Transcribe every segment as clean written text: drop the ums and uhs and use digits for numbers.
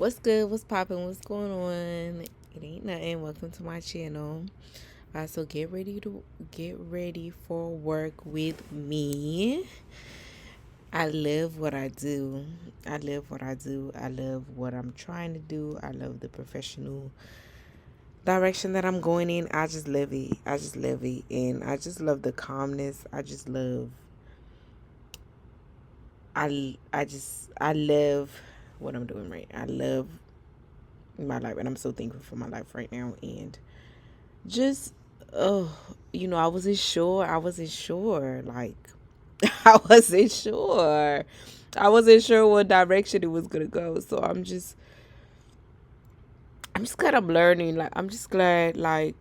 What's good? What's popping? What's going on? It ain't nothing. Welcome to my channel. So get ready for work with me. I love what I do. I love what I do. I love what I'm trying to do. I love the professional direction that I'm going in. I just love it. I just love it, and I just love the calmness. I just love. I love what I'm doing right. I love my life, and I'm so thankful for my life right now. And just, oh, I wasn't sure. Like, I wasn't sure. I wasn't sure what direction it was gonna go. So I'm just glad I'm learning. Like, I'm just glad. Like,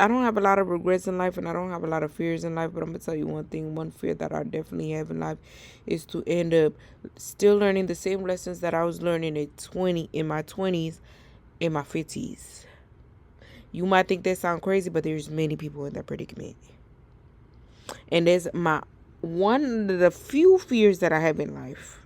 I don't have a lot of regrets in life, and I don't have a lot of fears in life. But I'm gonna tell you one thing. One fear that I definitely have in life is to end up still learning the same lessons that I was learning in my 20s, in my 50s. You might think that sounds crazy, but there's many people in that predicament. And there's one of the few fears that I have in life.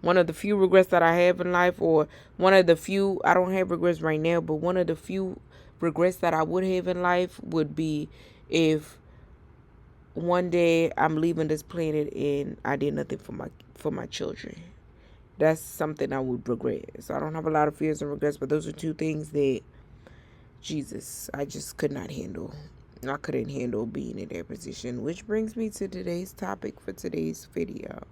One of the few regrets that I have in life, or one of the few, I don't have regrets right now, but one of the few regrets that I would have in life would be if one day I'm leaving this planet and I did nothing for my children. That's something I would regret. So I don't have a lot of fears and regrets, but those are two things that Jesus, I just could not handle. I couldn't handle being in that position, which brings me to today's topic for today's video.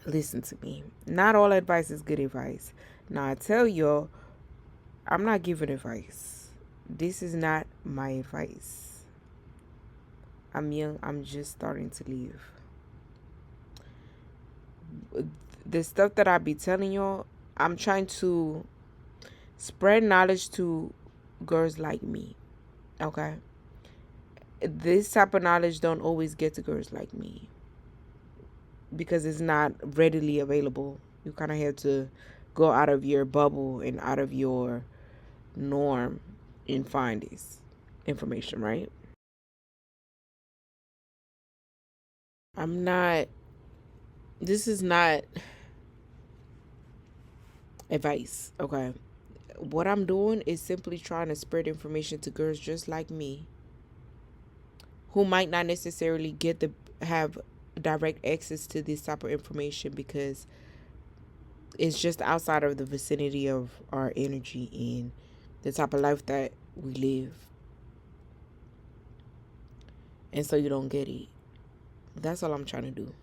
Listen to me. Not all advice is good advice. Now, I tell y'all, I'm not giving advice. This is not my advice. I'm young. I'm just starting to live. The stuff that I be telling y'all, I'm trying to spread knowledge to girls like me. Okay? This type of knowledge don't always get to girls like me because it's not readily available. You kind of have to go out of your bubble and out of your norm and find this information, right? This is not advice, okay? What I'm doing is simply trying to spread information to girls just like me who might not necessarily have direct access to this type of information because it's just outside of the vicinity of our energy and the type of life that we live. And so you don't get it. That's all I'm trying to do.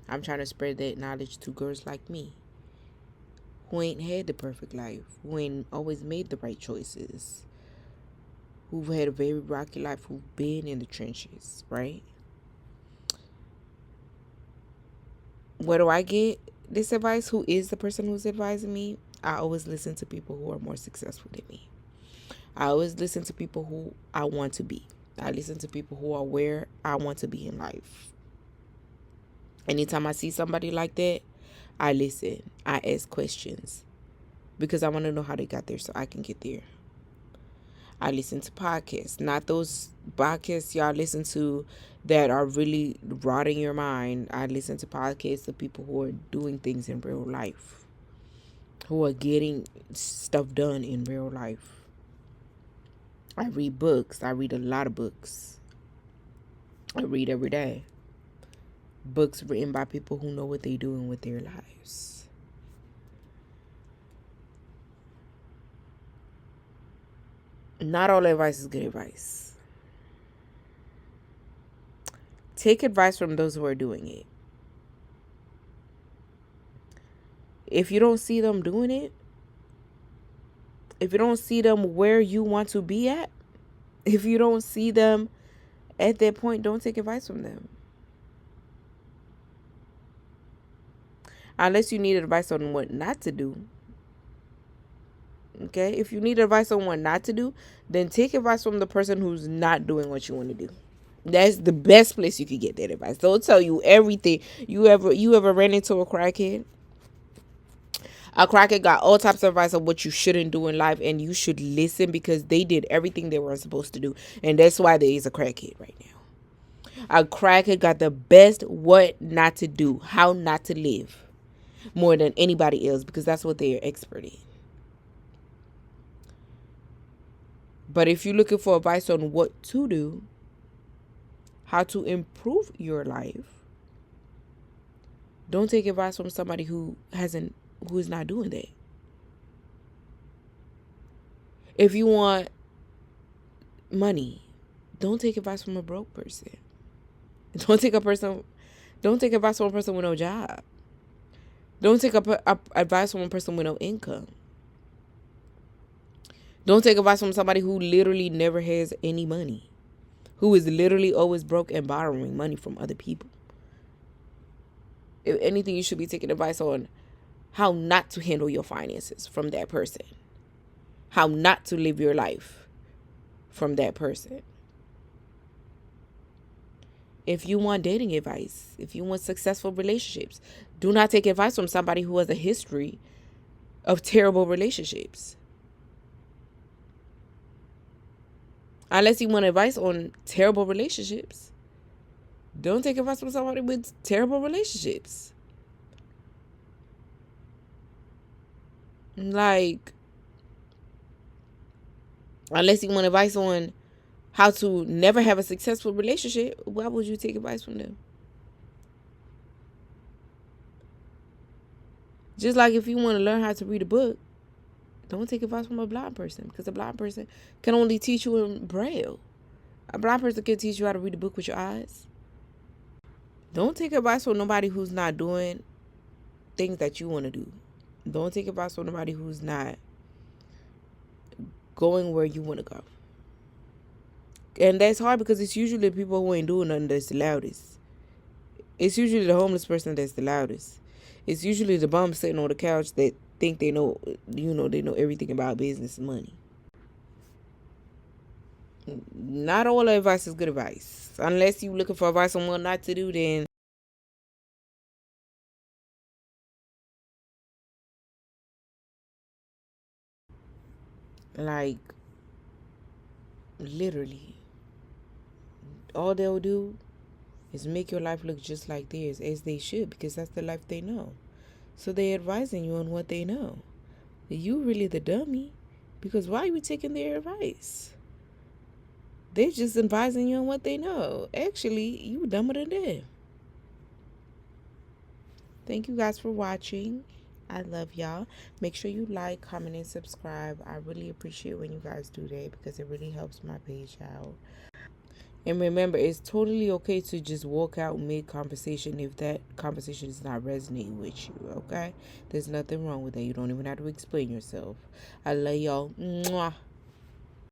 I'm trying to spread that knowledge to girls like me who ain't had the perfect life, who ain't always made the right choices, who've had a very rocky life, who've been in the trenches, right? Where do I get this advice? Who is the person who's advising me? I always listen to people who are more successful than me. I always listen to people who I want to be. I listen to people who are where I want to be in life. Anytime I see somebody like that, I listen. I ask questions because I want to know how they got there so I can get there. I listen to podcasts, not those podcasts y'all listen to that are really rotting your mind. I listen to podcasts of people who are doing things in real life, who are getting stuff done in real life. I read books. I read a lot of books. I read every day. Books written by people who know what they're doing with their lives. Not all advice is good advice. Take advice from those who are doing it. If you don't see them doing it, if you don't see them where you want to be at, if you don't see them at that point, don't take advice from them. Unless you need advice on what not to do. Okay? If you need advice on what not to do, then take advice from the person who's not doing what you want to do. That's the best place you could get that advice. They'll tell you everything. You ever ran into a crackhead? A crackhead got all types of advice on what you shouldn't do in life, and you should listen because they did everything they were supposed to do, and that's why there is a crackhead right now. A crackhead got the best what not to do, how not to live, more than anybody else, because that's what they're expert in. But if you're looking for advice on what to do, how to improve your life, don't take advice from somebody who is not doing that. If you want money, don't take advice from a broke person. Don't take advice from a person with no job. Don't take advice from a person with no income. Don't take advice from somebody who literally never has any money, who is literally always broke and borrowing money from other people. If anything, you should be taking advice on how not to handle your finances from that person, how not to live your life from that person. If you want dating advice, if you want successful relationships, do not take advice from somebody who has a history of terrible relationships. Unless you want advice on terrible relationships, don't take advice from somebody with terrible relationships. Like, unless you want advice on how to never have a successful relationship, why would you take advice from them? Just like if you want to learn how to read a book, don't take advice from a blind person, because a blind person can only teach you in Braille. A blind person can teach you how to read a book with your eyes. Don't take advice from nobody who's not doing things that you want to do. Don't take advice from nobody who's not going where you want to go. And that's hard because it's usually the people who ain't doing nothing that's the loudest. It's usually the homeless person that's the loudest. It's usually the bum sitting on the couch that think they know, they know everything about business and money. Not all advice is good advice. Unless you're looking for advice on what not to do, then like literally all they'll do is make your life look just like theirs, as they should, because that's the life they know. So they're advising you on what they know. You really the dummy, because why are you taking their advice? They're just advising you on what they know. Actually, you dumber than them. Thank you guys for watching. I love y'all. Make sure you like, comment, and subscribe. I really appreciate when you guys do that, because it really helps my page out. And remember, it's totally okay to just walk out mid-conversation if that conversation is not resonating with you, okay? There's nothing wrong with that. You don't even have to explain yourself. I love y'all. Mwah.